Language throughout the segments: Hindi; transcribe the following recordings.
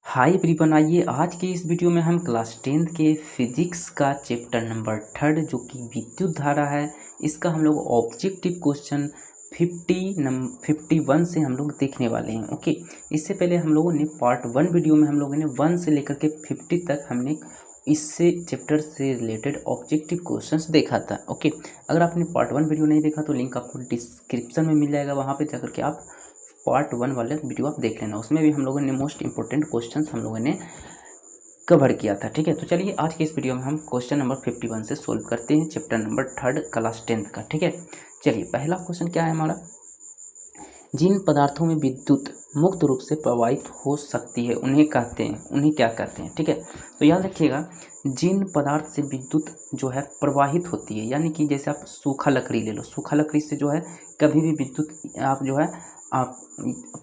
हाय एवरीवन, आइए आज के इस वीडियो में हम क्लास 10th के फिजिक्स का चैप्टर नंबर 3 जो कि विद्युत धारा है, इसका हम लोग ऑब्जेक्टिव क्वेश्चन 51 से हम लोग देखने वाले हैं। ओके, इससे पहले हम लोगों ने पार्ट 1 वीडियो में हम लोगों ने 1 से लेकर के 50 तक हमने इससे चैप्टर से रिलेटेड ऑब्जेक्टिव क्वेश्चंस देखा था। ओके, अगर आपने पार्ट 1 वीडियो नहीं देखा तो लिंक आपको डिस्क्रिप्शन में मिल जाएगा, वहाँ पे जाकर के आप पार्ट 1 वाले वीडियो आप देख लेना। उसमें भी हम लोगों ने मोस्ट इंपॉर्टेंट क्वेश्चंस हम लोगों ने कवर किया था। ठीक है, तो चलिए आज के इस वीडियो में हम क्वेश्चन नंबर 51 से सोल्व करते हैं, चैप्टर नंबर 3 क्लास 10th का। ठीक है, चलिए पहला क्वेश्चन क्या है हमारा, जिन पदार्थों में विद्युत मुक्त रूप से प्रवाहित हो सकती है उन्हें क्या कहते हैं। ठीक है, तो याद रखिएगा, जिन पदार्थ से विद्युत जो है प्रवाहित होती है, यानी कि जैसे आप सूखा लकड़ी ले लो, सूखा लकड़ी से जो है कभी भी विद्युत आप जो है आप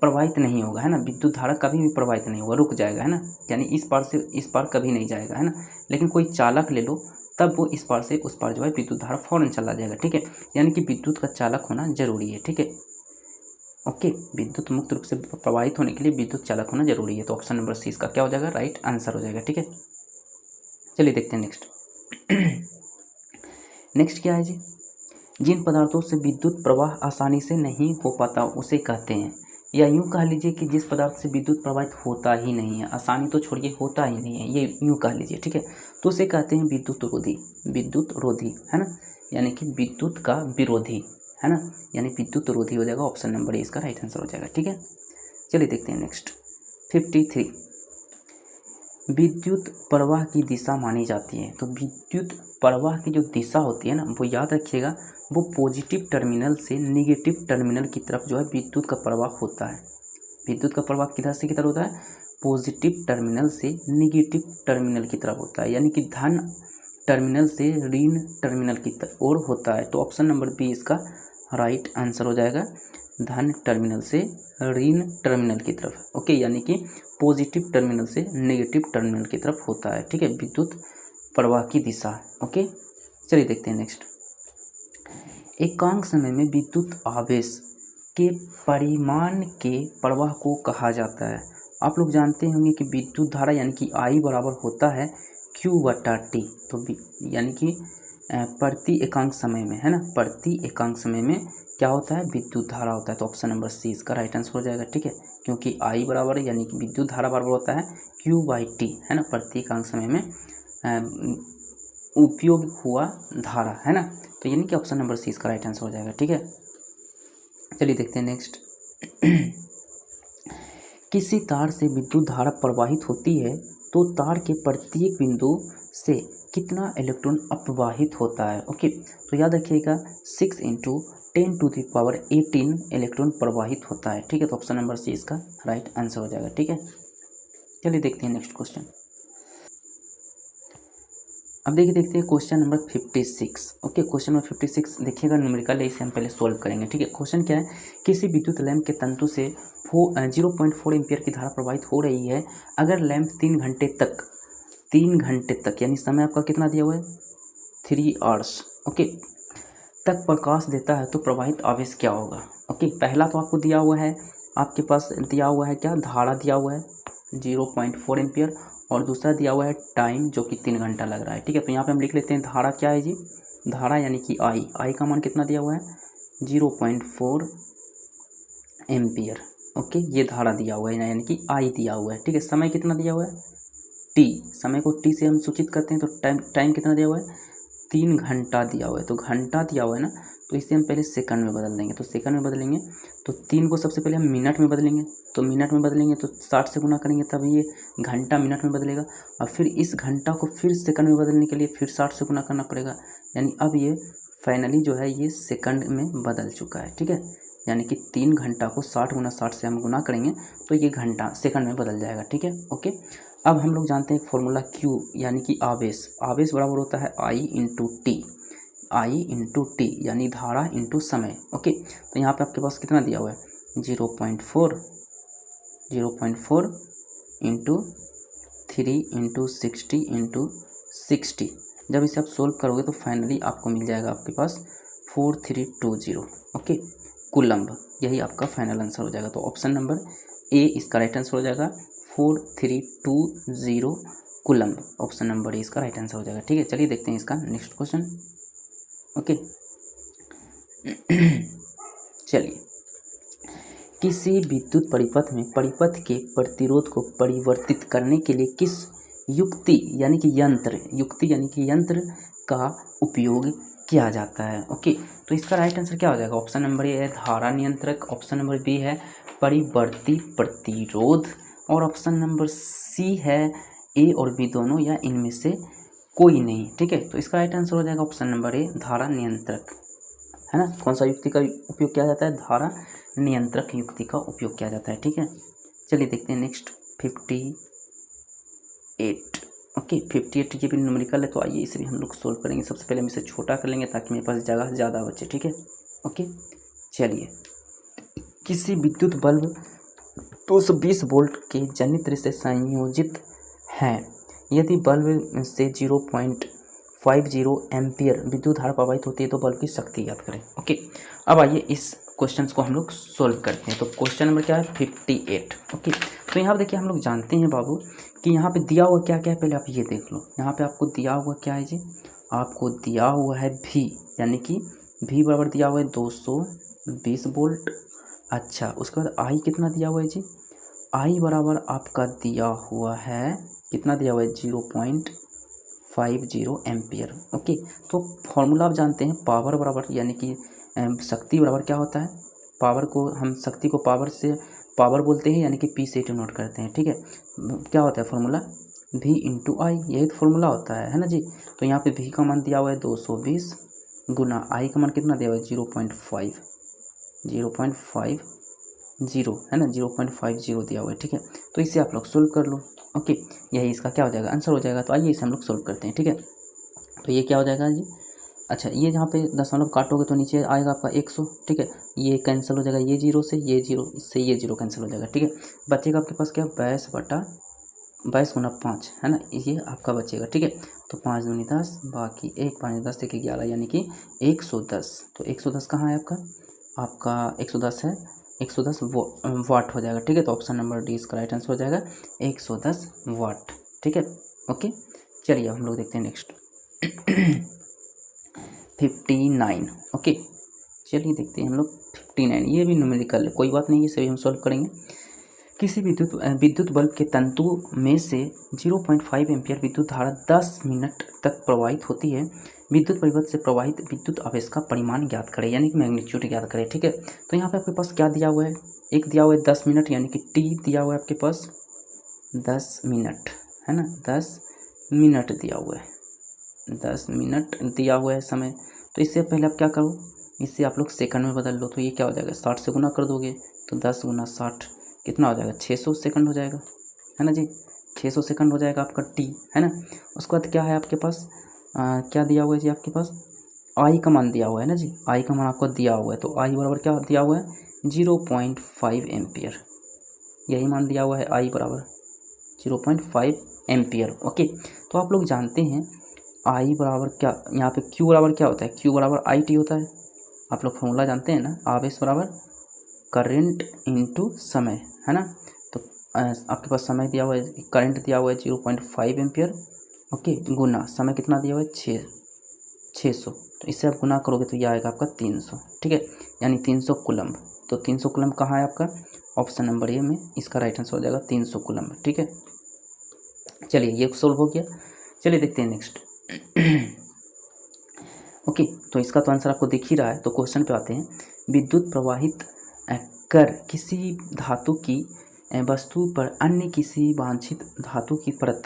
प्रवाहित नहीं होगा, है ना। विद्युत धारा कभी भी प्रवाहित नहीं होगा, रुक जाएगा, है ना। यानी इस पार से इस पार कभी नहीं जाएगा, है ना। लेकिन कोई चालक ले लो, तब वो इस पार से उस पार जो है विद्युत धारा फौरन चला जाएगा। ठीक है, यानी कि विद्युत का चालक होना जरूरी है। ठीक है, ओके, विद्युत मुक्त रूप से प्रवाहित होने के लिए विद्युत चालक होना जरूरी है। तो ऑप्शन नंबर सी इसका क्या हो जाएगा, राइट आंसर हो जाएगा। ठीक है, चलिए देखते हैं नेक्स्ट। नेक्स्ट क्या है जी, जिन पदार्थों से विद्युत प्रवाह आसानी से नहीं हो पाता उसे कहते हैं, या यूं कह लीजिए कि जिस पदार्थ से विद्युत प्रवाहित होता ही नहीं है, आसानी तो छोड़िए होता ही नहीं है, ये यूं कह लीजिए। ठीक है, तो उसे कहते हैं विद्युत रोधी, विद्युत रोधी, है ना, यानी कि विद्युत का विरोधी, है ना, यानी विद्युत रोधी हो जाएगा। ऑप्शन नंबर ए इसका राइट आंसर हो जाएगा। ठीक है, चलिए देखते हैं नेक्स्ट। 53, विद्युत प्रवाह की दिशा मानी जाती है। तो विद्युत प्रवाह की जो दिशा होती है ना, वो याद रखिएगा, वो पॉजिटिव टर्मिनल से निगेटिव टर्मिनल की तरफ जो है विद्युत का प्रवाह होता है। विद्युत का प्रवाह किधर से किधर होता है, पॉजिटिव टर्मिनल से निगेटिव टर्मिनल की तरफ होता है, यानी कि धन टर्मिनल से ऋण टर्मिनल की ओर होता है। तो ऑप्शन नंबर बी इसका राइट आंसर हो जाएगा, धन टर्मिनल से ऋण टर्मिनल की तरफ। ओके, यानी कि पॉजिटिव टर्मिनल से नेगेटिव टर्मिनल की तरफ होता है। ठीक है, विद्युत प्रवाह की दिशा। ओके, चलिए देखते हैं नेक्स्ट। एकांक समय में विद्युत आवेश के परिमाण के प्रवाह को कहा जाता है। आप लोग जानते होंगे कि विद्युत धारा यानी कि आई बराबर होता है Q/T। तो यानी कि प्रति एकांक समय में, है ना, प्रति एकांक समय में क्या होता है, विद्युत धारा होता है। तो ऑप्शन नंबर सी इसका राइट आंसर हो जाएगा। ठीक है, क्योंकि आई बराबर यानी कि विद्युत धारा बराबर होता है Q/T, है ना, प्रति एकांक समय में उपयोग हुआ धारा, है ना। तो यानी कि ऑप्शन नंबर सी इसका राइट आंसर हो जाएगा। ठीक है, चलिए देखते हैं नेक्स्ट। किसी तार से विद्युत धारा प्रवाहित होती है तो तार के प्रत्येक बिंदु से कितना इलेक्ट्रॉन अपवाहित होता है। ओके, तो याद रखिएगा 6 × 10⁻18 इलेक्ट्रॉन प्रवाहित होता है। ठीक है, तो ऑप्शन नंबर सी इसका राइट आंसर हो जाएगा। ठीक है, चलिए देखते हैं नेक्स्ट क्वेश्चन। अब देखते हैं question number 56। Okay, question number 56 देखिएगा, न्यूमेरिकल है, इसे हम पहले सोल्व करेंगे। ठीक है, क्वेश्चन क्या है, किसी विद्युत लैंप के तंतु से 0.4 एम्पियर की धारा प्रवाहित हो रही है। अगर लैंप 3 घंटे तक यानी समय आपका कितना दिया हुआ है, 3 आवर्स, ओके, तक प्रकाश देता है तो प्रवाहित आवेश क्या होगा। ओके, पहला तो आपको दिया हुआ है, आपके पास दिया हुआ है क्या, धारा दिया हुआ है 0.4 एम्पियर, और दूसरा दिया हुआ है टाइम जो कि 3 घंटा लग रहा है। ठीक है, तो यहाँ पे हम लिख लेते हैं धारा क्या है जी, धारा यानी कि आई का मान कितना दिया हुआ है, 0.4 एम्पियर। ओके, ये धारा दिया हुआ है यानी कि आई दिया हुआ है। ठीक है, समय कितना दिया हुआ है, टी, समय को टी से हम सूचित करते हैं, तो टाइम कितना दिया हुआ है, 3 घंटा दिया हुआ है। तो घंटा दिया हुआ है ना, तो इसे हम पहले सेकंड में बदल देंगे। तो सेकंड में बदलेंगे तो 3 को सबसे पहले हम मिनट में बदलेंगे, तो मिनट में बदलेंगे तो 60 से गुना करेंगे तब ये घंटा मिनट में बदलेगा, और फिर इस घंटा को फिर सेकंड में बदलने के लिए फिर 60 से गुना करना पड़ेगा, यानी अब ये फाइनली जो है ये सेकंड में बदल चुका है। ठीक है, यानी कि 3 घंटा को 60 × 60 से हम गुना करेंगे तो ये घंटा सेकंड में बदल जाएगा। ठीक है, ओके, अब हम लोग जानते हैं एक फॉर्मूला Q यानी कि आवेश बराबर होता है I × T, यानी धारा इंटू समय। ओके, तो यहाँ पे आपके पास कितना दिया हुआ है, 0.4 इंटू 3 × 60 × 60। जब इसे आप सोल्व करोगे तो फाइनली आपको मिल जाएगा आपके पास 4320, ओके, कूलम्ब। यही आपका फाइनल आंसर हो जाएगा। तो ऑप्शन नंबर ए इसका राइट आंसर हो जाएगा, 0.4320 कूलम्ब। ऑप्शन नंबर ए इसका राइट आंसर हो जाएगा। ठीक है, चलिए देखते हैं इसका नेक्स्ट क्वेश्चन। ओके चलिए, किसी विद्युत परिपथ में परिपथ के प्रतिरोध को परिवर्तित करने के लिए किस युक्ति यानी कि यंत्र का उपयोग किया जाता है। ओके, तो इसका राइट आंसर क्या हो जाएगा? ऑप्शन नंबर ए है धारा नियंत्रक, ऑप्शन नंबर बी है परिवर्ती प्रतिरोध, और ऑप्शन नंबर सी है ए और बी दोनों या इनमें से कोई नहीं। ठीक है, तो इसका राइट आंसर हो जाएगा ऑप्शन नंबर ए धारा नियंत्रक, है ना। कौन सा युक्ति का उपयोग किया जाता है? धारा नियंत्रक युक्ति का उपयोग किया जाता है। ठीक है, चलिए देखते हैं नेक्स्ट 58। ओके 58 ये भी न्यूमेरिकल है, तो आइए इसे भी हम लोग सोल्व करेंगे। सबसे पहले हम इसे छोटा कर लेंगे ताकि मेरे पास जगह ज़्यादा बचे। ठीक है, ओके चलिए, किसी विद्युत बल्ब 220 वोल्ट के जनित्र से संयोजित है। यदि बल्ब से 0.50 एम्पियर विद्युत धारा प्रवाहित होती है तो बल्ब की शक्ति याद करें। ओके, अब आइए इस क्वेश्चंस को हम लोग सोल्व करते हैं। तो क्वेश्चन नंबर क्या है? 58। ओके, तो यहाँ देखिए हम लोग जानते हैं बाबू कि यहाँ पे दिया हुआ क्या क्या है, पहले आप ये देख लो। यहाँ पे आपको दिया हुआ क्या है जी? आपको दिया हुआ है V, यानी कि V बराबर दिया हुआ है 220 वोल्ट। अच्छा, उसके बाद I कितना दिया हुआ है जी? I बराबर आपका दिया हुआ है, कितना दिया हुआ है? 0.50 एम्पियर। ओके, तो फॉर्मूला आप जानते हैं, पावर बराबर यानी कि शक्ति बराबर क्या होता है? पावर को हम शक्ति को पावर से पावर बोलते हैं, यानी कि P से डिनोट करते हैं। ठीक है, क्या होता है फॉर्मूला? V इंटू आई, यही तो फॉर्मूला होता है ना जी। तो यहाँ पे V का मान दिया हुआ है 220 गुना I का मान कितना दिया हुआ है? 0.50 है ना, 0.50 दिया हुआ है। ठीक है, तो इसे आप लोग सोल्व कर लो। ओके, यही इसका क्या हो जाएगा? आंसर हो जाएगा। तो आइए इसे हम लोग सोल्व करते हैं। ठीक है, तो ये क्या हो जाएगा जी? अच्छा, ये जहाँ पे दशमलव काटोगे तो नीचे आएगा आपका 100। ठीक है, ये कैंसिल हो जाएगा, ये 0 से ये 0, इससे ये 0 कैंसिल हो जाएगा। ठीक है, बचेगा आपके पास क्या? 22 गुना 5, है ना, ये आपका बचेगा। ठीक है, तो 5 दूनी 10, बाकी 1 5 10 1 11, यानी कि 110। तो 110 कहाँ है आपका? 110 है, 110 वाट हो जाएगा। ठीक है, तो ऑप्शन नंबर डी इसका राइट आंसर हो जाएगा 110 वाट। ठीक है, ओके चलिए हम लोग देखते हैं नेक्स्ट 59। ओके, चलिए देखते हैं हम लोग 59। ये भी न्यूमेरिकल है, कोई बात नहीं, ये सभी हम सॉल्व करेंगे। किसी विद्युत बल्ब के तंतु में से 0.5 एम्पियर विद्युत धारा 10 मिनट तक प्रवाहित होती है। विद्युत परिपथ से प्रवाहित विद्युत आवेश का परिमाण ज्ञात करें, यानी कि मैग्नीट्यूड ज्ञात करें। ठीक है, तो यहाँ पे आपके पास क्या दिया हुआ है? एक दिया हुआ है 10 मिनट, यानी कि टी दिया हुआ है आपके पास 10 मिनट, है ना, 10 मिनट दिया हुआ है, 10 मिनट दिया हुआ है समय। तो इससे पहले आप क्या करो, इससे आप लोग सेकंड में बदल लो। तो ये क्या हो जाएगा? 60 से गुना कर दोगे तो 10 गुना 60 कितना हो जाएगा? 600 सेकंड हो जाएगा, है ना जी। 600 सेकंड हो जाएगा आपका टी, है ना। उसके बाद क्या है आपके पास? क्या दिया हुआ है जी? आपके पास आई का मान दिया हुआ है ना जी, आई का मान आपको दिया हुआ है। तो आई बराबर क्या दिया हुआ है? 0.5 एम्पियर, यही मान दिया हुआ है, आई बराबर 0.5 एम्पियर। ओके, तो आप लोग जानते हैं आई बराबर क्या, यहाँ पे क्यू बराबर क्या होता है? क्यू बराबर आई टी होता है। आप लोग फॉर्मूला जानते हैं ना, आवेश बराबर करंट इनटू समय, है ना। तो आपके पास समय दिया हुआ है, करंट दिया हुआ है 0.5 एम्पियर। ओके, गुना समय कितना दिया हुआ है? 600। तो इससे आप गुना करोगे तो यह आएगा आपका 300। ठीक है, यानी 300 कूलम्ब। तो 300 कूलम्ब कहाँ है आपका? ऑप्शन नंबर ए में इसका राइट आंसर हो जाएगा 300 कूलम्ब। ठीक है, चलिए ये सोल्व हो गया। चलिए देखते हैं नेक्स्ट ओके, तो इसका तो आंसर आपको दिख ही रहा है। तो क्वेश्चन पे आते हैं। विद्युत प्रवाहित कर किसी धातु की वस्तु पर अन्य किसी वांछित धातु की परत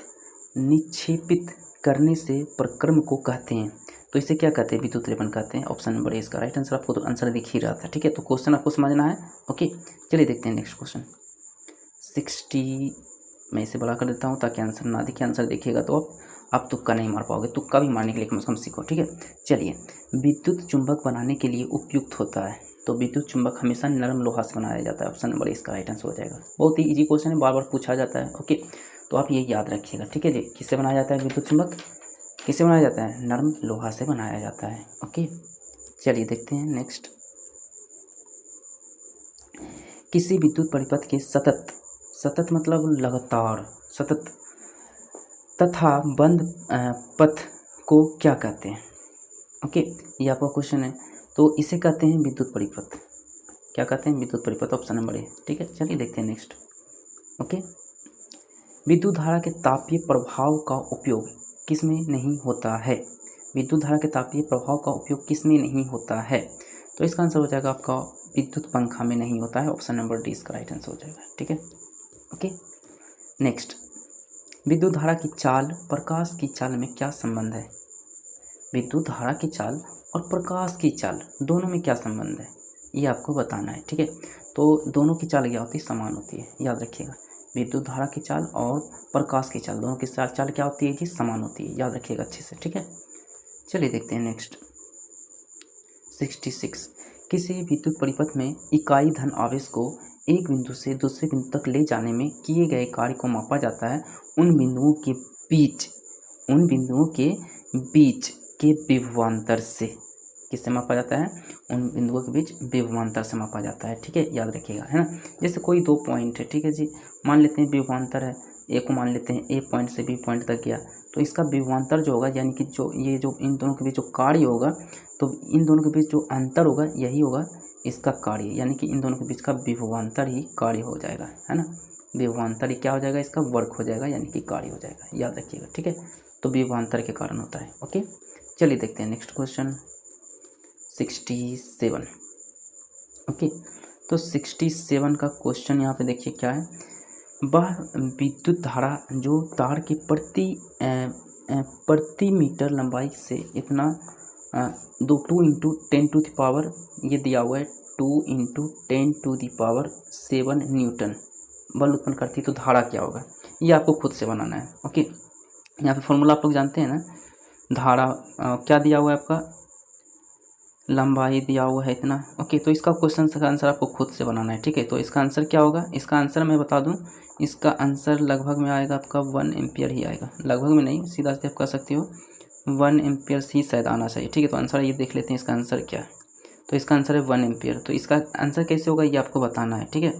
निक्षेपित करने से प्रक्रम को कहते हैं। तो इसे क्या कहते हैं? विद्युत लेपन कहते हैं। ऑप्शन नंबर ए इसका राइट आंसर। आपको तो आंसर दिख ही रहा था। ठीक है, तो क्वेश्चन आपको समझना है। ओके, चलिए देखते हैं नेक्स्ट क्वेश्चन 60। मैं इसे बड़ा कर देता हूँ ताकि आंसर ना दिखे। आंसर देखिएगा तो आप तुक्का नहीं मार पाओगे, तुक्का भी मारने के लिए कम से कम सीखो। ठीक है, चलिए, विद्युत चुंबक बनाने के लिए उपयुक्त होता है। तो विद्युत चुंबक हमेशा नरम लोहा से बनाया जाता है। ऑप्शन नंबर इसका राइट आंसर हो जाएगा। बहुत ही इजी क्वेश्चन है, बार बार पूछा जाता है। ओके, तो आप ये याद रखिएगा। ठीक है जी, किससे बनाया जाता है विद्युत चुंबक? किससे बनाया जाता है? नरम लोहा से बनाया जाता है। ओके, चलिए देखते हैं नेक्स्ट। किसी विद्युत परिपथ के सतत मतलब लगातार, सतत। तथा बंद पथ को क्या कहते हैं? ओके, ये आपका क्वेश्चन है। तो इसे कहते हैं विद्युत परिपथ। क्या कहते हैं? विद्युत परिपथ, ऑप्शन नंबर ए। ठीक है, चलिए देखते हैं नेक्स्ट। ओके, विद्युत धारा के तापीय प्रभाव का उपयोग किसमें नहीं होता है? विद्युत धारा के तापीय प्रभाव का उपयोग किसमें नहीं होता है? तो इसका आंसर हो जाएगा आपका विद्युत पंखा में नहीं होता है, ऑप्शन नंबर डी इसका राइट आंसर हो जाएगा। ठीक है, ओके नेक्स्ट। विद्युत धारा की चाल प्रकाश की चाल में क्या संबंध है? विद्युत धारा की चाल और प्रकाश की चाल दोनों में क्या संबंध है, ये आपको बताना है। ठीक है, तो दोनों की चाल क्या होती है? समान होती है, याद रखिएगा। विद्युत धारा की चाल और प्रकाश की चाल, दोनों की चाल क्या होती है जी? समान होती है, याद रखिएगा अच्छे से। ठीक है, चलिए देखते हैं नेक्स्ट। 66। किसी विद्युत परिपथ में इकाई धन आवेश को एक बिंदु से दूसरे बिंदु तक ले जाने में किए गए कार्य को मापा जाता है उन बिंदुओं के बीच के विभवांतर से। किससे मापा जाता है? उन बिंदुओं के बीच विभवांतर से मापा जाता है। ठीक है, याद रखिएगा, है ना। जैसे कोई दो पॉइंट है, ठीक है जी, मान लेते हैं विभवांतर है, ए को मान लेते हैं ए पॉइंट से बी पॉइंट तक गया, तो इसका विभवांतर जो होगा, यानी कि जो इन दोनों के बीच जो कार्य होगा, तो इन दोनों के बीच जो अंतर होगा यही होगा इसका कार्य, यानी कि इन दोनों के बीच का विभवांतर ही कार्य हो जाएगा, है ना। विभवांतर ही क्या हो जाएगा? इसका वर्क हो जाएगा, यानी कि कार्य हो जाएगा, याद रखिएगा। ठीक है, तो विभवांतर के कारण होता है। ओके, चलिए देखते हैं नेक्स्ट क्वेश्चन 67। ओके, तो 67 का क्वेश्चन यहाँ पे देखिए क्या है। वह विद्युत धारा जो तार की प्रति मीटर लंबाई से इतना 2 × 10⁻, ये दिया हुआ है 2 × 10⁻7 न्यूटन बल उत्पन्न करती है, तो धारा क्या होगा? ये आपको खुद से बनाना है। ओके, यहाँ पे फॉर्मूला आप लोग जानते हैं ना। धारा क्या दिया हुआ है आपका? लंबाई दिया हुआ है इतना। ओके, तो इसका क्वेश्चन का आंसर आपको खुद से बनाना है। ठीक है, तो इसका आंसर क्या होगा? इसका आंसर मैं बता दूं, इसका आंसर लगभग में आएगा आपका 1 एम्पियर ही आएगा। लगभग में नहीं, सीधा सीधा आप कह सकते हो 1 एम्पियर ही शायद आना चाहिए। ठीक है, तो आंसर ये देख लेते हैं इसका आंसर क्या है। तो इसका आंसर है 1 एम्पियर। तो इसका आंसर कैसे होगा ये आपको बताना है। ठीक है,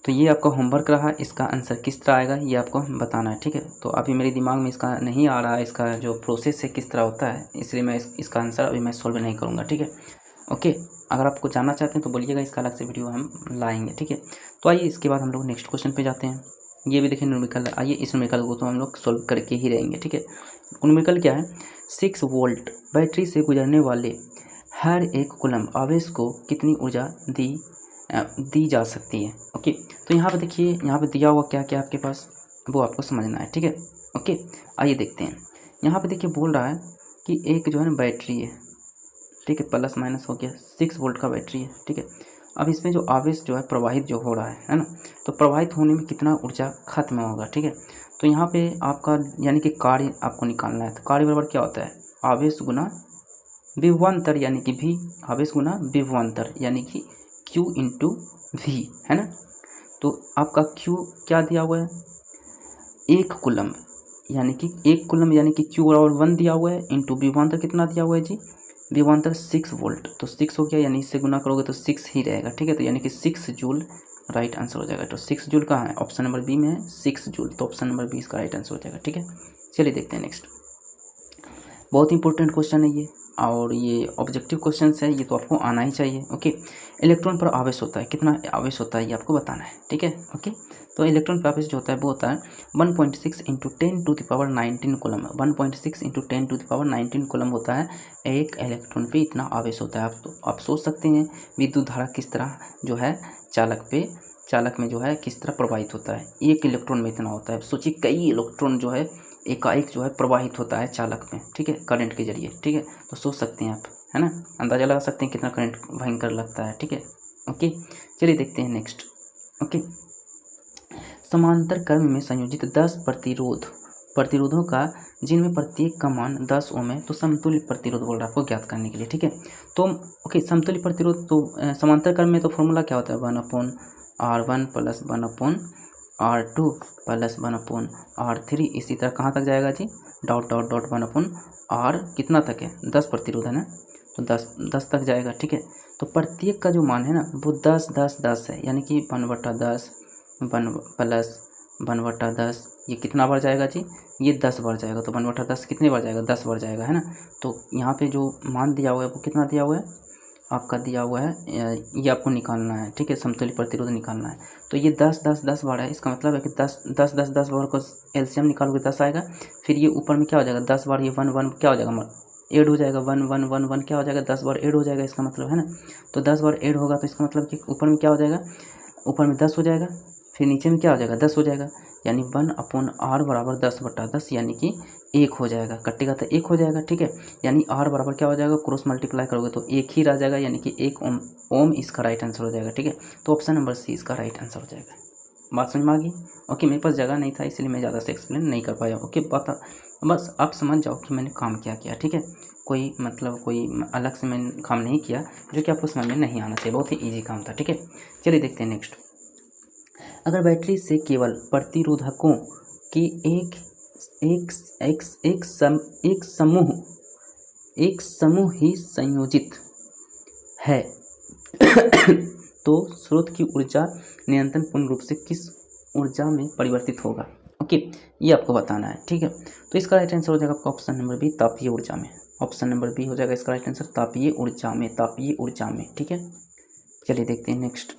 तो ये आपका होमवर्क रहा, इसका आंसर किस तरह आएगा ये आपको बताना है। ठीक है, तो अभी मेरे दिमाग में इसका नहीं आ रहा है, इसका जो प्रोसेस है किस तरह होता है, इसलिए मैं इसका आंसर अभी मैं सॉल्व नहीं करूँगा। ठीक है, ओके, अगर आपको जानना चाहते हैं तो बोलिएगा, इसका अलग से वीडियो हम लाएंगे। ठीक है, तो आइए इसके बाद हम लोग नेक्स्ट क्वेश्चन पे जाते हैं। ये भी देखिए न्यूमेरिकल, आइए इस न्यूमेरिकल को तो हम लोग सॉल्व करके ही रहेंगे। ठीक है, न्यूमेरिकल क्या है? 6 वोल्ट बैटरी से गुजरने वाले हर एक कूलम आवेश को कितनी ऊर्जा दी जा सकती है? ओके, तो यहाँ पे देखिए, यहाँ पे दिया हुआ क्या क्या आपके पास, वो आपको समझना है। ठीक है, ओके, आइए देखते हैं। यहाँ पे देखिए बोल रहा है कि एक जो है ना बैटरी है, ठीक है, प्लस माइनस हो गया, 6 वोल्ट का बैटरी है। ठीक है, अब इसमें जो आवेश जो है प्रवाहित जो हो रहा है ना, तो प्रवाहित होने में कितना ऊर्जा खत्म होगा। ठीक है, तो यहाँ पे आपका यानी कि कार्य आपको निकालना है। तो कार्य बराबर क्या होता है? आवेश गुना विभवांतर, यानी कि भी, आवेश गुना विभवांतर, यानी कि Q × V, है ना। तो आपका Q क्या दिया हुआ है? 1 कूलम, यानी कि 1 कूलम, यानी कि Q बराबर 1 दिया हुआ है, इंटू विभवांतर कितना दिया हुआ है जी? विभवांतर 6 वोल्ट, तो 6 हो गया, यानी इससे गुना करोगे तो 6 ही रहेगा। ठीक है, तो यानी कि 6 जूल राइट आंसर हो जाएगा। तो 6 जूल कहाँ है? ऑप्शन नंबर बी में है 6 जूल, तो ऑप्शन नंबर बी इसका राइट आंसर हो जाएगा। ठीक है, चलिए देखते हैं नेक्स्ट। बहुत इंपॉर्टेंट क्वेश्चन है ये, और ये ऑब्जेक्टिव क्वेश्चन है, ये तो आपको आना ही चाहिए। ओके, इलेक्ट्रॉन पर आवेश होता है, कितना आवेश होता है ये आपको बताना है। ठीक है, ओके, तो इलेक्ट्रॉन पर आवेश जो होता है वो होता है 1.6 × 10⁻19 कूलम। 1.6 × 10⁻19 कूलम होता है, एक इलेक्ट्रॉन पे इतना आवेश होता है। आप सोच सकते हैं विद्युत धारा किस तरह जो है चालक में जो है किस तरह प्रवाहित होता है। एक इलेक्ट्रॉन में इतना होता है, सोचिए कई इलेक्ट्रॉन जो है एकाएक जो है प्रवाहित होता है चालक में। ठीक है, करंट के जरिए। ठीक है, तो सोच सकते हैं आप, है ना, अंदाजा लगा सकते हैं कितना करंट भयंकर लगता है। ठीक है, ओके, चलिए देखते हैं नेक्स्ट। ओके, समांतर क्रम में संयोजित 10 प्रतिरोधों का जिनमें प्रत्येक का मान 10 ओम है, तो समतुल्य प्रतिरोध बोल रहा है आपको ज्ञात करने के लिए। ठीक है, तो ओके, समतुल्य प्रतिरोध, तो समांतर क्रम में तो फॉर्मूला क्या होता है? 1/R1 + 1/R2 + 1/R3, इसी तरह कहाँ तक जाएगा जी? ... 1/R कितना तक है? 10 प्रतिरोध है ना, तो 10 तक जाएगा। ठीक है, तो प्रत्येक का जो मान है ना वो 10 10 10 है, यानी कि 1/10 1 प्लस 1/10 ये कितना बार जाएगा जी, ये 10 बार जाएगा। तो 1/10 कितने बार जाएगा, 10 बार जाएगा, है ना। तो यहाँ पे जो मान दिया हुआ है वो कितना दिया हुआ है आपका, दिया हुआ है ये आपको निकालना है, ठीक है, समतुल्य प्रतिरोध निकालना है। तो ये 10 10 10 बार है, इसका मतलब है कि 10 10 10 10 बार को एलसीएम निकालोगे 10 आएगा। फिर ये ऊपर में क्या हो जाएगा, 10 बार ये 1 1 क्या हो जाएगा, ऐड हो जाएगा, 1 1 1 1 क्या हो जाएगा, 10 बार ऐड हो जाएगा, इसका मतलब है ना। तो 10 बार ऐड होगा तो इसका मतलब कि ऊपर में क्या हो जाएगा, ऊपर में 10 हो जाएगा, फिर नीचे में क्या हो जाएगा, 10 हो जाएगा, यानी 1/r बराबर 10/10, यानी कि 1 हो जाएगा, कटेगा तो 1 हो जाएगा, ठीक है। यानी r बराबर क्या हो जाएगा, क्रॉस मल्टीप्लाई करोगे तो 1 ही रह जाएगा, यानी कि 1 ओम इसका राइट आंसर हो जाएगा, ठीक है। तो ऑप्शन नंबर सी इसका राइट आंसर हो जाएगा। बात समझ में आ गई। ओके, मेरे पास जगह नहीं था इसलिए मैं ज़्यादा से एक्सप्लेन नहीं कर पाया। ओके, बस आप समझ जाओ कि मैंने काम क्या किया, ठीक है। कोई मतलब कोई अलग से मैंने काम नहीं किया जो कि आपको समझ में नहीं आना चाहिए, बहुत ही ईजी काम था, ठीक है। चलिए देखते हैं नेक्स्ट। अगर बैटरी से केवल प्रतिरोधकों की एक समूह ही संयोजित है तो स्रोत की ऊर्जा निरंतर पूर्ण रूप से किस ऊर्जा में परिवर्तित होगा। ओके, ये आपको बताना है, ठीक है। तो इसका राइट आंसर हो जाएगा आपका ऑप्शन नंबर बी, तापीय ऊर्जा में। ऑप्शन नंबर बी हो जाएगा इसका राइट आंसर, तापीय ऊर्जा में, तापीय ऊर्जा में, ठीक है। चलिए देखते हैं नेक्स्ट।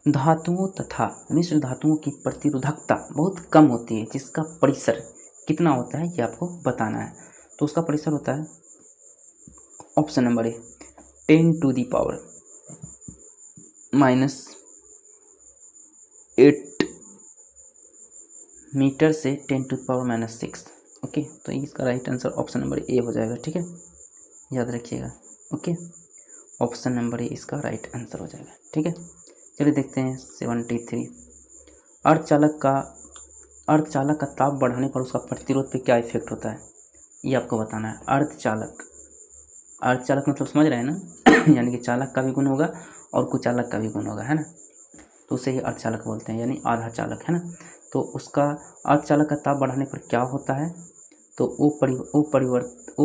धातुओं तथा मिश्र धातुओं की प्रतिरोधकता बहुत कम होती है जिसका परिसर कितना होता है ये आपको बताना है। तो उसका परिसर होता है ऑप्शन नंबर ए 10⁻⁻⁸ मीटर से 10⁻⁻⁶। ओके, तो इसका right answer option number A हो जाएगा, ठीक है, याद रखिएगा। ओके, ऑप्शन नंबर ए इसका राइट आंसर हो जाएगा, ठीक है। चलिए देखते हैं 73। अर्धचालक का ताप बढ़ाने पर उसका प्रतिरोध पे क्या इफेक्ट होता है, ये आपको बताना है। अर्धचालक मतलब समझ रहे हैं ना यानी कि चालक का भी गुण होगा और कुचालक का भी गुण होगा, है ना। तो उसे ही अर्धचालक बोलते हैं, यानी आधा चालक, है ना। तो उसका अर्धचालक का ताप बढ़ाने पर क्या होता है, तो वो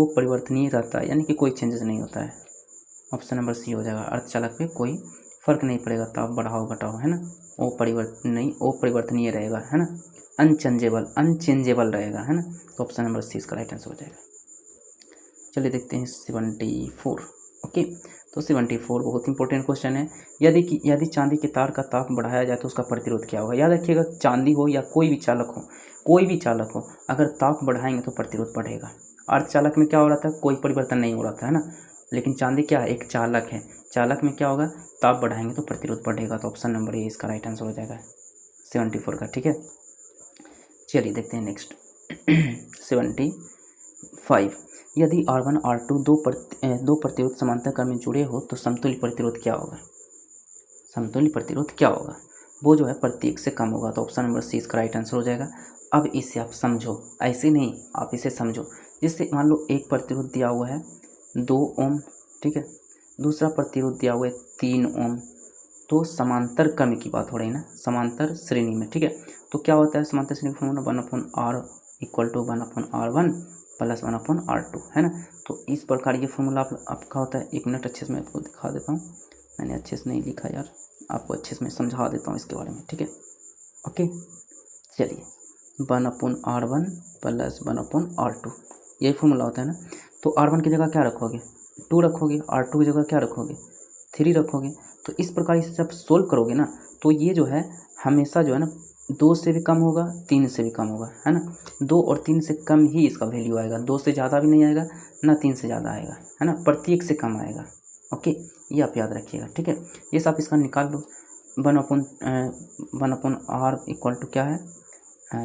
परिवर्तनीय रहता है, यानी कि कोई चेंजेस नहीं होता है। ऑप्शन नंबर सी हो जाएगा, अर्धचालक पे कोई फर्क नहीं पड़ेगा, ताप बढ़ाओ घटाओ, है ना, वो परिवर्तनीय रहेगा, है ना, अनचेंजेबल रहेगा, है ना। तो ऑप्शन नंबर सी इसका राइट आंसर हो जाएगा। चलिए देखते हैं 74। ओके, तो 74 बहुत इंपॉर्टेंट क्वेश्चन है। यदि चांदी के तार का ताप बढ़ाया जाए तो उसका प्रतिरोध क्या होगा। याद रखिएगा, चांदी हो या कोई भी चालक हो, अगर ताप बढ़ाएंगे तो प्रतिरोध बढ़ेगा। अर्धचालक में क्या हो रहा था, कोई परिवर्तन नहीं हो रहा था, है ना। लेकिन चांदी क्या है, एक चालक है, चालक में क्या होगा, ताप बढ़ाएंगे तो प्रतिरोध बढ़ेगा। तो ऑप्शन नंबर ए इसका राइट आंसर हो जाएगा 74 का, ठीक है। चलिए देखते हैं नेक्स्ट 75। यदि R1 R2 दो प्रतिरोध समांतर क्रम में जुड़े हो तो समतुल्य प्रतिरोध क्या होगा। समतुल्य प्रतिरोध क्या होगा, वो जो है प्रत्येक से कम होगा। तो ऑप्शन नंबर सी इसका राइट आंसर हो जाएगा। अब इसे आप समझो, ऐसे नहीं, आप इसे समझो। जिससे मान लो एक प्रतिरोध दिया हुआ है 2 ओम, ठीक है, दूसरा प्रतिरोध दिया हुआ है 3 ओम। तो समांतर क्रम की बात हो रही है ना, समांतर श्रेणी में, ठीक है। तो क्या होता है समांतर श्रेणी फॉर्मूला 1/r = 1/r1 + 1/r2, है ना। तो इस प्रकार ये फॉर्मूला आपका होता है। 1 मिनट अच्छे से मैं आपको दिखा देता हूँ, मैंने अच्छे से नहीं लिखा यार, आपको अच्छे से मैं समझा देता हूँ इसके बारे में, ठीक है। ओके, चलिए 1/r1 + 1/r2 यही फॉर्मूला होता है ना। तो r1 की जगह क्या रखोगे, 2 रखोगे, r2 की जगह क्या रखोगे, 3 रखोगे। तो इस प्रकार इसे जब सोल्व करोगे ना तो ये जो है हमेशा जो है ना 2 से भी कम होगा, 3 से भी कम होगा, है ना। 2 और 3 से कम ही इसका वैल्यू आएगा, 2 से ज़्यादा भी नहीं आएगा ना 3 से ज़्यादा आएगा, है ना, प्रत्येक से कम आएगा। ओके, ये आप याद रखिएगा, ठीक है। ये सब इसका निकाल लो। 1/r = क्या है,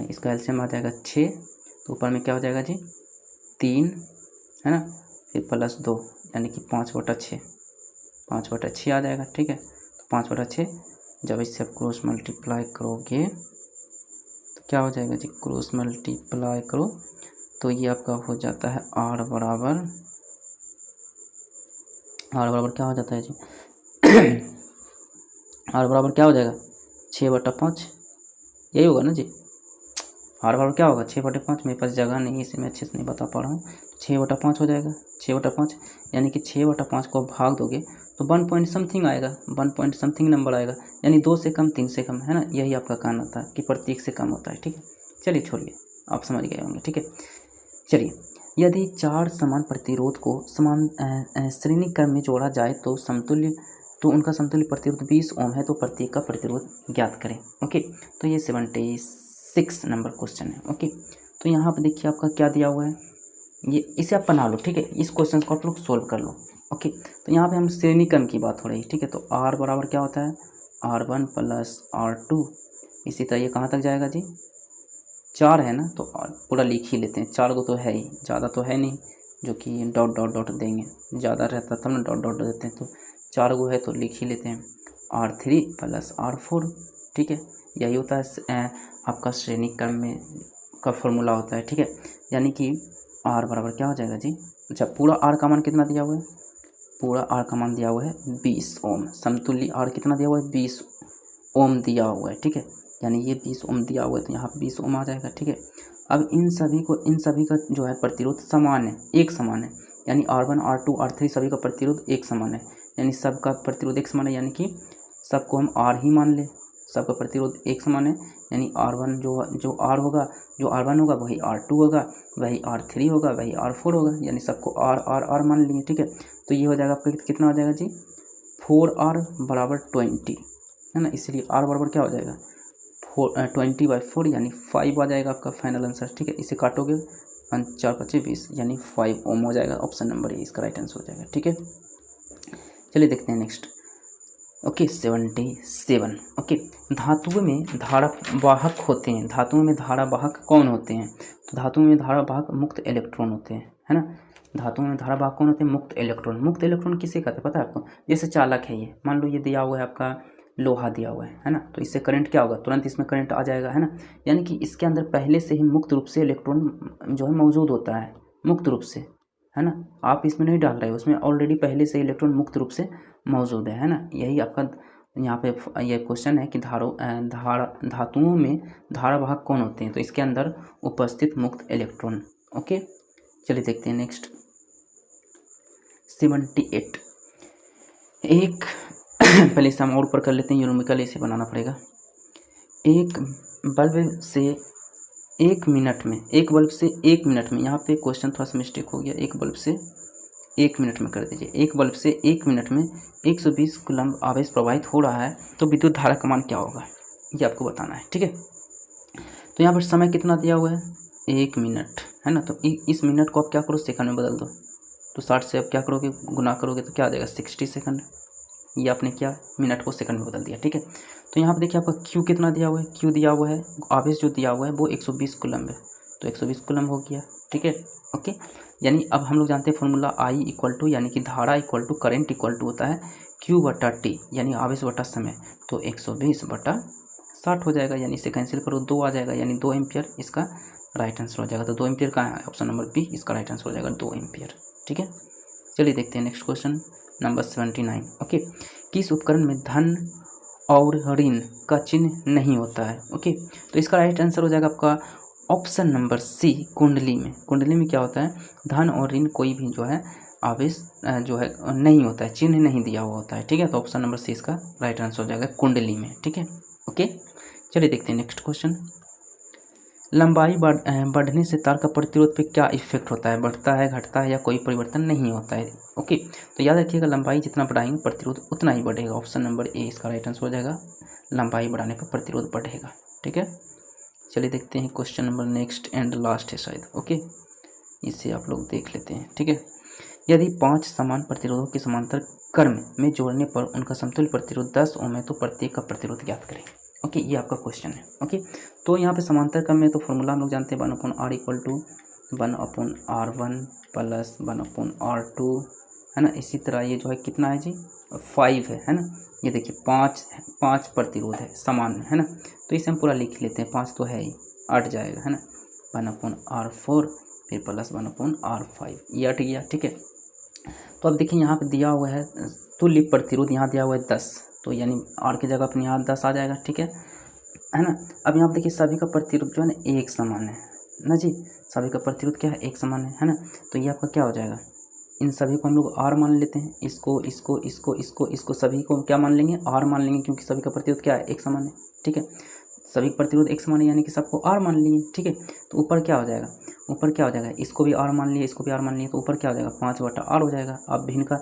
इसका एलसीएम आ जाएगा 6। तो ऊपर में क्या हो जाएगा जी 3, है ना, फिर +2 यानी कि 5/6 आ जाएगा, ठीक है। तो 5/6 जब इससे आप क्रॉस मल्टीप्लाई करोगे तो क्या हो जाएगा जी, क्रॉस मल्टीप्लाई करो तो ये आपका हो जाता है r बराबर क्या हो जाता है जी r बराबर क्या हो जाएगा 6/5, यही होगा ना जी, आर बराबर क्या होगा 6/5, मेरे पास जगह नहीं है इसे मैं अच्छे से नहीं बता पा रहा हूँ, 6/5 हो जाएगा, 6/5 यानी कि 6/5 को भाग दोगे तो 1 पॉइंट समथिंग आएगा, 1 पॉइंट समथिंग नंबर आएगा, यानी 2 से कम 3 से कम, है ना, यही आपका कहना था कि प्रतीक से कम होता है। ठीक है, चलिए छोड़िए, आप समझ गए होंगे। ठीक है, चलिए, यदि 4 समान प्रतिरोध को समान श्रेणी क्रम में जोड़ा जाए तो उनका समतुल्य प्रतिरोध 20 ओम है, तो प्रत्येक का प्रतिरोध ज्ञात करें। ओके, तो ये 76 नंबर क्वेश्चन है। ओके, तो यहाँ पर देखिए आपका क्या दिया हुआ है, ये इसे आप बना लो। ठीक है, इस क्वेश्चन को आप लोग सोल्व कर लो। ओके, तो यहाँ पे हम श्रेणी क्रम की बात हो रही है। ठीक है, तो R बराबर क्या होता है R1 + R2, इसी तरह ये कहाँ तक जाएगा जी, 4 है ना, तो पूरा लिख ही लेते हैं, 4 को तो है ही, ज़्यादा तो है नहीं जो कि डॉट डॉट डॉट देंगे, ज़्यादा रहता तब ना डॉट डॉट देते हैं, तो 4 को है तो लिख ही लेते हैं, R3 + R4। ठीक है, यही होता है आपका श्रेणी क्रम में का फॉर्मूला होता है। ठीक है, यानी कि R बराबर क्या हो जाएगा जी, अच्छा पूरा R का मान कितना दिया हुआ है, पूरा R का मान दिया हुआ है 20 ओम, समतुल्य R कितना दिया हुआ है 20 ओम दिया हुआ है। ठीक है, यानी ये 20 ओम दिया हुआ है तो यहाँ 20 ओम आ जाएगा। ठीक है, अब इन सभी का जो है प्रतिरोध समान है, एक समान है, यानी R1 R2 R3 सभी का प्रतिरोध एक समान है, यानी सबका प्रतिरोध एक समान है, यानी कि सबको हम R ही मान ले, सबका प्रतिरोध एक समान है, यानी R1 जो R होगा, जो R1 होगा वही R2 होगा, वही R3 होगा, वही R4 होगा, यानी सबको R R R मान लिए। ठीक है, तो ये हो जाएगा आपका कितना हो जाएगा जी 4R = 20, है ना, इसलिए R बराबर क्या हो जाएगा 20/4 यानी 5 आ जाएगा आपका फाइनल आंसर। ठीक है, इसे काटोगे 5 4 25 20 यानी 5 ओम हो जाएगा, ऑप्शन नंबर ए इसका राइट आंसर हो जाएगा। ठीक है, चलिए देखते हैं नेक्स्ट। ओके, 77। ओके, धातुओं में धारावाहक होते हैं, धातुओं में धारावाहक कौन होते हैं, तो धातुओं में धारावाहक मुक्त इलेक्ट्रॉन होते हैं, है ना, धातुओं में धारावाहक कौन होते हैं, मुक्त इलेक्ट्रॉन। मुक्त इलेक्ट्रॉन किसे कहते हैं पता है आपको, जैसे चालक है ये, मान लो ये दिया हुआ है आपका लोहा दिया हुआ है ना, तो इससे करंट क्या होगा, तुरंत इसमें करंट आ जाएगा, है ना, यानी कि इसके अंदर पहले से ही मुक्त रूप से इलेक्ट्रॉन जो है मौजूद होता है, मुक्त रूप से, है ना, आप इसमें नहीं डाल रहे हो, उसमें ऑलरेडी पहले से इलेक्ट्रॉन मुक्त रूप से मौजूद है ना, यही आपका यहाँ पे ये क्वेश्चन है कि धातुओं में धारावाहक कौन होते हैं, तो इसके अंदर उपस्थित मुक्त इलेक्ट्रॉन। ओके, चलिए देखते हैं नेक्स्ट। 78 एक पहले इसे हम और ऊपर कर लेते हैं, यूनिकल इसे बनाना पड़ेगा। एक बल्ब से 1 मिनट में, यहाँ पे क्वेश्चन थोड़ा सा मिस्टेक हो गया, एक बल्ब से 1 मिनट में कर दीजिए, एक बल्ब से 1 मिनट में 120 कूलम्ब आवेश प्रवाहित हो रहा है, तो विद्युत धारा का मान क्या होगा, ये आपको बताना है। ठीक है, तो यहाँ पर समय कितना दिया हुआ है 1 मिनट, है ना, तो इस मिनट को आप क्या करो सेकंड में बदल दो, तो 60 से आप क्या करोगे गुना करोगे तो क्या आ जाएगा 60 सेकंड, ये आपने क्या मिनट को सेकंड में बदल दिया। ठीक है, तो यहाँ पर देखिए आपका क्यू कितना दिया हुआ है, क्यू दिया हुआ है, आवेश जो दिया हुआ है वो 120 कूलम्ब है, तो 120 कूलम्ब हो गया। ठीक है, ओके, यानी अब हम लोग जानते हैं फॉर्मूला I = यानी कि धारा = करंट = होता है Q/T, यानी आवेश बटा समय, तो 120/60 हो जाएगा, यानी इसे कैंसिल करो 2 आ जाएगा, यानी 2 एम्पियर इसका राइट आंसर हो जाएगा। तो 2 एम्पियर कहाँ है, ऑप्शन नंबर बी इसका राइट आंसर हो जाएगा 2 एम्पियर। ठीक है, चलिए देखते हैं नेक्स्ट क्वेश्चन नंबर 79। ओके, किस उपकरण में धन और ऋण का चिन्ह नहीं होता है। ओके, तो इसका राइट आंसर हो जाएगा आपका ऑप्शन नंबर सी, कुंडली में। कुंडली में क्या होता है, धन और ऋण कोई भी जो है आवेश जो है नहीं होता है, चिन्ह नहीं दिया हुआ होता है। ठीक है, तो ऑप्शन नंबर सी इसका राइट आंसर हो जाएगा कुंडली में। ठीक है, ओके, चलिए देखते हैं नेक्स्ट क्वेश्चन। लंबाई बढ़ने से तार का प्रतिरोध पे क्या इफेक्ट होता है, बढ़ता है, घटता है या कोई परिवर्तन नहीं होता है। ओके, तो याद रखिएगा लंबाई जितना बढ़ाएंगे प्रतिरोध उतना ही बढ़ेगा, ऑप्शन नंबर ए इसका राइट आंसर हो जाएगा, लंबाई बढ़ाने पर प्रतिरोध बढ़ेगा। ठीक है, चलिए देखते हैं question number next and last है शायद। ओके, इसे आप लोग देख लेते हैं। ठीक है, यदि 5 समान प्रतिरोधों के समांतर क्रम में जोड़ने पर उनका समतुल्य प्रतिरोध 10 ओम है, तो प्रत्येक का प्रतिरोध ज्ञात करें। ओके, ये आपका क्वेश्चन है। ओके, तो यहाँ पे समांतर क्रम में तो फॉर्मूला हम लोग जानते हैं 1/r = 1/r1 + 1/r2, है ना, इसी तरह ये जो है कितना है जी 5 है ना, ये देखिए 5 प्रतिरोध है समान, है ना, तो इसे हम पूरा लिख लेते हैं, 5 तो है ही, 8 जाएगा, है ना, 1/r4 फिर प्लस 1/r5, ये 8 गया। ठीक है, तो अब देखिए यहाँ पे दिया हुआ है तुल्य प्रतिरोध, यहाँ दिया हुआ है 10, तो यानी R की जगह पर यहाँ 10 आ जाएगा। ठीक है, है ना। अब यहाँ पर देखिए सभी का प्रतिरोध जो है ना एक समान है ना जी, सभी का प्रतिरोध क्या है, एक समान है ना। तो ये आपका क्या हो जाएगा, इन सभी को हम लोग R मान लेते हैं, इसको इसको इसको इसको इसको सभी को क्या मान लेंगे, R मान लेंगे, क्योंकि सभी का प्रतिरोध क्या है, एक समान है। ठीक है, सभी प्रतिरोध एक समान है यानी कि सबको R मान लिए। ठीक है, तो ऊपर क्या हो जाएगा, ऊपर क्या हो जाएगा, इसको भी R मान लिए, इसको भी R मान लिए, तो ऊपर क्या हो जाएगा 5/R हो जाएगा। अब भिन्न का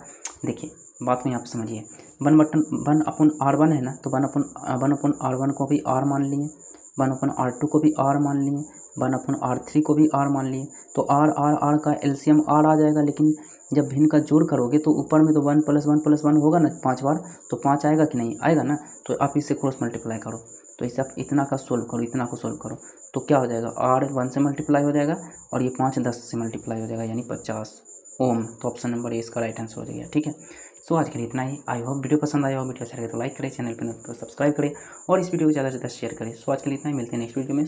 देखिए बात को यहाँ पे समझिए, 1/R1 है ना, तो 1/R1 को भी R मान लिए, 1/R2 को भी R मान लिए, 1/R3 को भी R मान लिए। तो R का एलसीएम R आ जाएगा, लेकिन जब भिन्न का जोड़ करोगे तो ऊपर में तो 1 + 1 + 1 होगा ना 5 बार, तो 5 आएगा कि नहीं आएगा ना। तो आप इससे क्रॉस मल्टीप्लाई करो, तो इसे आप इतना का सोल्व करो, इतना को सोल्व करो, तो क्या हो जाएगा, R 1 से मल्टीप्लाई हो जाएगा और ये 5 10 से मल्टीप्लाई हो जाएगा, यानी 50 ओम। तो ऑप्शन नंबर ए इसका राइट आंसर हो जाएगा। ठीक है, सो आज के लिए इतना ही। आई होप वीडियो पसंद आया हो, वीडियो अच्छा लगे तो लाइक करें, चैनल पर तो सब्सक्राइब करें और इस वीडियो को ज़्यादा से ज़्यादा शेयर करें। सो आज के लिए इतना ही, मिलते हैं नेक्स्ट वीडियो में।